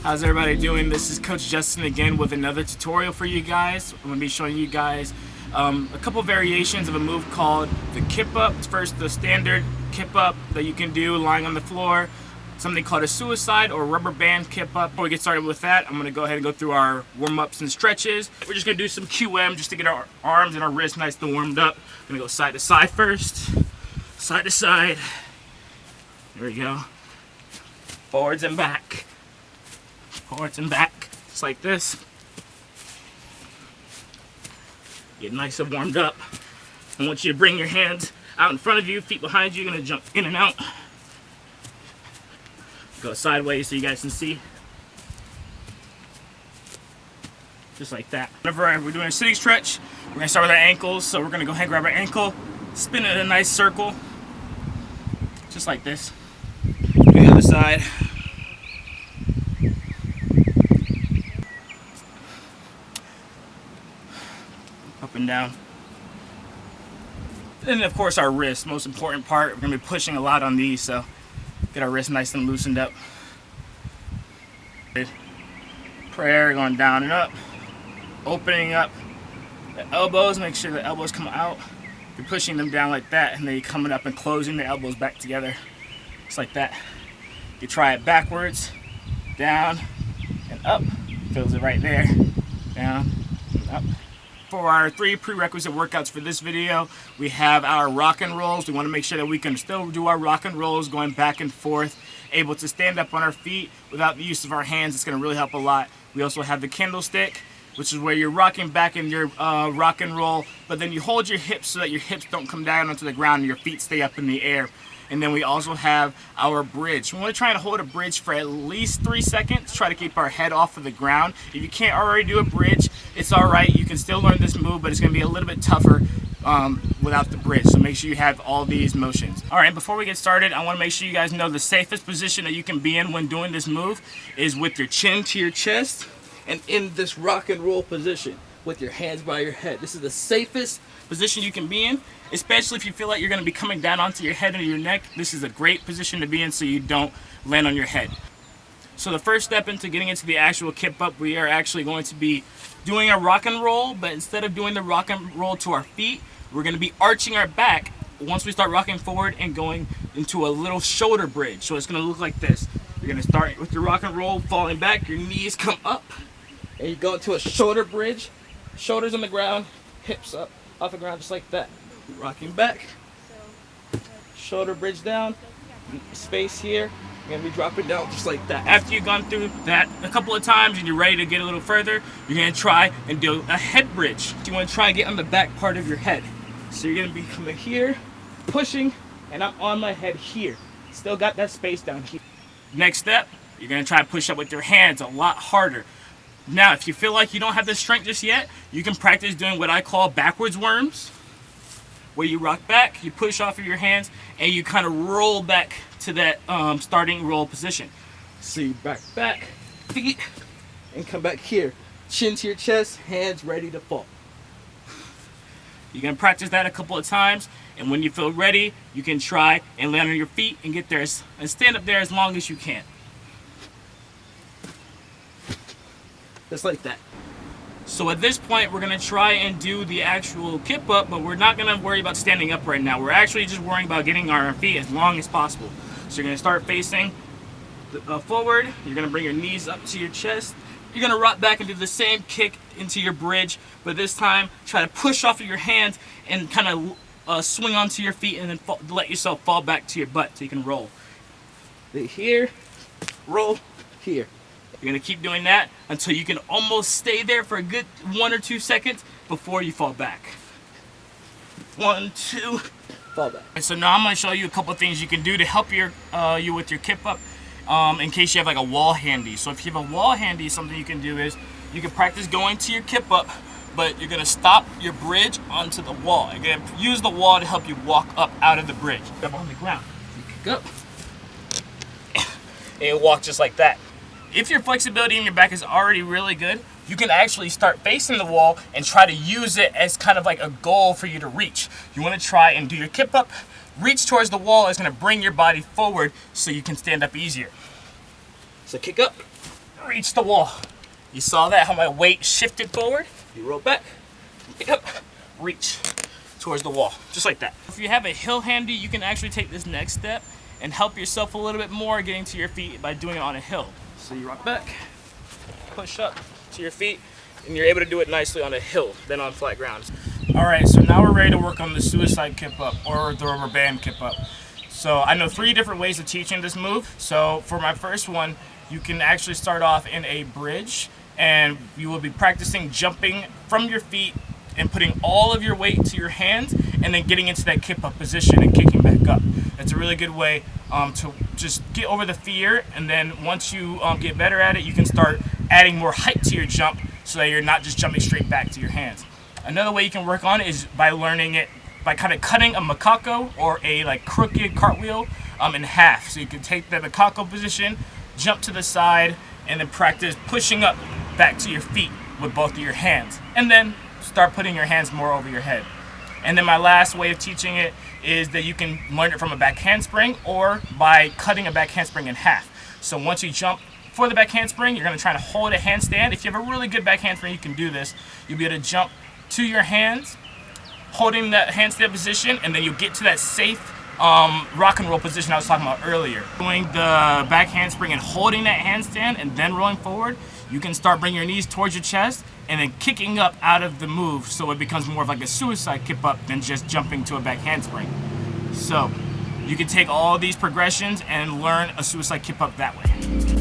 How's everybody doing? This is Coach Justin again with another tutorial for you guys. I'm going to be showing you guys a couple variations of a move called the Kip Up. First, the standard Kip Up that you can do lying on the floor. Something called a Suicide or Rubber Band Kip Up. Before we get started with that, I'm going to go ahead and go through our warm-ups and stretches. We're just going to do some QM just to get our arms and our wrists nice and warmed up. I'm going to go side to side first. Side to side. There we go. Forwards and back. Forwards and back, just like this. Get nice and warmed up. I want you to bring your hands out in front of you, feet behind you. You're gonna jump in and out. Go sideways so you guys can see. Just like that. Whenever we're doing a sitting stretch, we're gonna start with our ankles. So we're gonna go ahead and grab our ankle, spin it in a nice circle, just like this. Do the other side. Up and down. And of course our wrists, most important part. We're going to be pushing a lot on these, so get our wrists nice and loosened up. Prayer going down and up. Opening up the elbows, make sure the elbows come out. You're pushing them down like that, and then you're coming up and closing the elbows back together. Just like that. You try it backwards, down and up. Feels it right there. Down and up. For our 3 prerequisite workouts for this video, we have our rock and rolls. We want to make sure that we can still do our rock and rolls going back and forth, able to stand up on our feet without the use of our hands. It's going to really help a lot. We also have the candlestick, which is where you're rocking back in your rock and roll, but then you hold your hips so that your hips don't come down onto the ground and your feet stay up in the air. And then we also have our bridge. We want to try and hold a bridge for at least 3 seconds. Try to keep our head off of the ground. If you can't already do a bridge, it's all right. You can still learn this move, but it's going to be a little bit tougher without the bridge. So make sure you have all these motions. All right, before we get started, I want to make sure you guys know the safest position that you can be in when doing this move is with your chin to your chest and in this rock and roll position with your hands by your head. This is the safest position you can be in, especially if you feel like you're going to be coming down onto your head and your neck. This is a great position to be in so you don't land on your head. So the first step into getting into the actual Kip Up, we are actually going to be doing a rock and roll, but instead of doing the rock and roll to our feet, we're going to be arching our back once we start rocking forward and going into a little shoulder bridge. So it's going to look like this. You're going to start with your rock and roll, falling back, your knees come up, and you go into a shoulder bridge, shoulders on the ground, hips up off the ground, just like that. Rocking back, shoulder bridge down, space here. You're gonna be dropping down just like that. After you've gone through that a couple of times and you're ready to get a little further, you're gonna try and do a head bridge. You wanna try and get on the back part of your head. So you're gonna be coming here, pushing, and I'm on my head here. Still got that space down here. Next step, you're gonna try to push up with your hands a lot harder. Now, if you feel like you don't have the strength just yet, you can practice doing what I call backwards worms, where you rock back, you push off of your hands, and you kind of roll back to that starting roll position. So you back, feet, and come back here. Chin to your chest, hands ready to fall. You're going to practice that a couple of times, and when you feel ready, you can try and land on your feet and get there and stand up there as long as you can. Just like that. So at this point, we're going to try and do the actual Kip Up, but we're not going to worry about standing up right now. We're actually just worrying about getting our feet as long as possible. So you're going to start facing forward. You're going to bring your knees up to your chest. You're going to rock back and do the same kick into your bridge, but this time try to push off of your hands and kind of swing onto your feet and then let yourself fall back to your butt so you can roll. Here, roll, here. You're going to keep doing that until you can almost stay there for a good 1 or 2 seconds before you fall back. 1, 2, fall back. And so now I'm going to show you a couple of things you can do to help you with your Kip Up in case you have like a wall handy. So if you have a wall handy, something you can do is you can practice going to your Kip Up, but you're going to stop your bridge onto the wall. You're going to use the wall to help you walk up out of the bridge. Up on the ground. You kick up. And you walk just like that. If your flexibility in your back is already really good, you can actually start facing the wall and try to use it as kind of like a goal for you to reach. You want to try and do your Kip Up, reach towards the wall. It's going to bring your body forward so you can stand up easier. So kick up, reach the wall. You saw that, how my weight shifted forward? You roll back, pick up, reach towards the wall, just like that. If you have a hill handy, you can actually take this next step and help yourself a little bit more getting to your feet by doing it on a hill. So you rock back, push up to your feet, and you're able to do it nicely on a hill than on flat ground. All right, so now we're ready to work on the Suicide Kip Up, or the rubber band Kip Up. So I know 3 different ways of teaching this move. So for my first one, you can actually start off in a bridge, and you will be practicing jumping from your feet and putting all of your weight to your hands, and then getting into that kip up position and kicking back up. It's a really good way to just get over the fear, and then once you get better at it, you can start adding more height to your jump so that you're not just jumping straight back to your hands. Another way you can work on it is by learning it by kind of cutting a macaco or a like crooked cartwheel in half. So you can take the macaco position, jump to the side, and then practice pushing up back to your feet with both of your hands, and then start putting your hands more over your head. And then my last way of teaching it is that you can learn it from a back handspring or by cutting a back handspring in half. So once you jump for the back handspring, you're going to try to hold a handstand. If you have a really good back handspring, you can do this. You'll be able to jump to your hands, holding that handstand position, and then you get to that safe rock and roll position I was talking about earlier. Doing the back handspring and holding that handstand and then rolling forward, you can start bringing your knees towards your chest and then kicking up out of the move, so it becomes more of like a suicide kip up than just jumping to a back handspring. So you can take all these progressions and learn a suicide kip up that way.